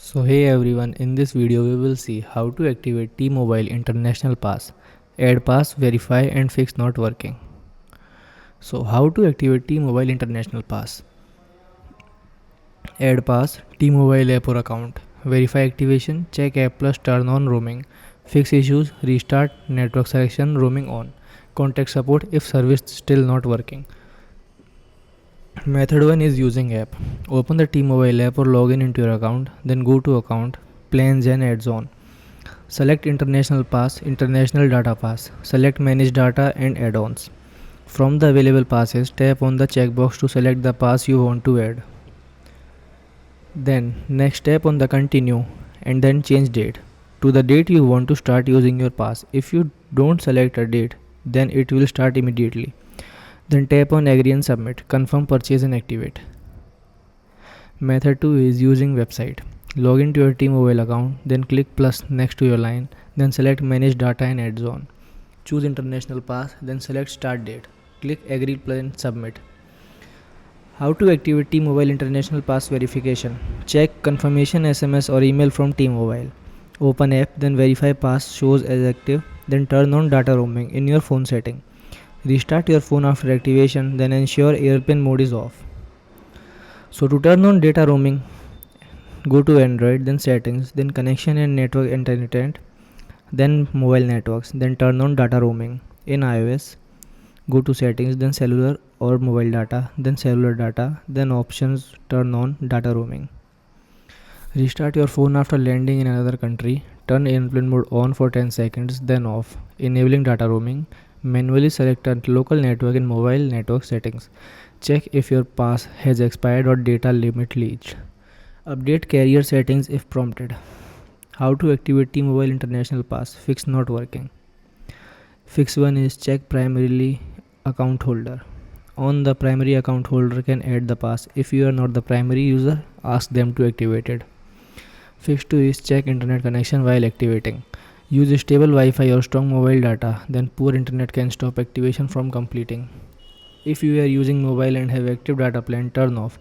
So hey everyone, in this video we will see how to activate T-Mobile International Pass. Add pass, verify and fix not working. So how to activate T-Mobile International Pass? Add pass, T-Mobile app or account. Verify activation, check app plus turn on roaming. Fix issues, restart, network selection, roaming on. Contact support if service still not working. Method 1 is using app. Open the T-Mobile app or log in into your account, then go to account, plans and add on. Select International Pass, International Data Pass. Select Manage Data and Add-ons. From the available passes, tap on the checkbox to select the pass you want to add. Then next tap on the Continue and then change date to the date you want to start using your pass. If you don't select a date, then it will start immediately. Then tap on Agree and Submit. Confirm purchase and activate. Method 2 is using website. Log into your T-Mobile account, then click plus next to your line, then select Manage Data and Add on. Choose International Pass, then select Start Date. Click Agree and Submit. How to activate T-Mobile International Pass verification? Check confirmation SMS or email from T-Mobile. Open app, then verify pass shows as active, then turn on data roaming in your phone setting. Restart your phone after activation, then ensure airplane mode is off. So to turn on data roaming, go to Android, then settings, then connection and network internet, then mobile networks, then turn on data roaming. In iOS, go to settings, then cellular or mobile data, then cellular data, then options, turn on data roaming. Restart your phone after landing in another country. Turn airplane mode on for 10 seconds, then off, enabling data roaming. Manually select a local network in mobile network settings. Check if your pass has expired or data limit reached. Update carrier settings if prompted. How to activate T-Mobile International Pass? Fix not working. Fix 1 is check primarily account holder. On the primary account holder can add the pass. If you are not the primary user, ask them to activate it. Fix 2 is check internet connection while activating. Use stable Wi-Fi or strong mobile data, then poor internet can stop activation from completing. If you are using mobile and have active data plan, turn off.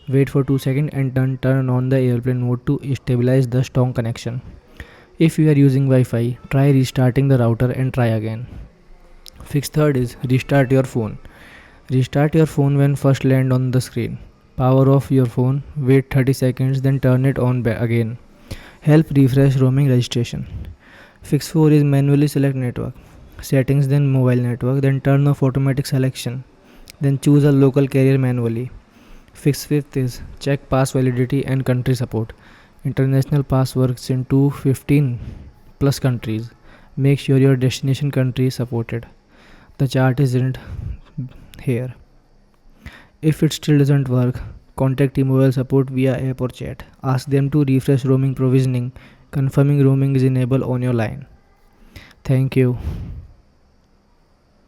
Wait for 2 seconds and then turn on the airplane mode to stabilize the strong connection. If you are using Wi-Fi, try restarting the router and try again. Fix 3rd is restart your phone. Restart your phone when first land on the screen. Power off your phone, wait 30 seconds, then turn it on again. Help refresh roaming registration. Fix 4 is manually select network. Settings, then mobile network, then turn off automatic selection. Then choose a local carrier manually. Fix 5th is check pass validity and country support. International pass works in 215 plus countries. Make sure your destination country is supported. The chart isn't here. If it still doesn't work, contact T-Mobile support via app or chat. Ask them to refresh roaming provisioning, confirming roaming is enabled on your line. Thank you.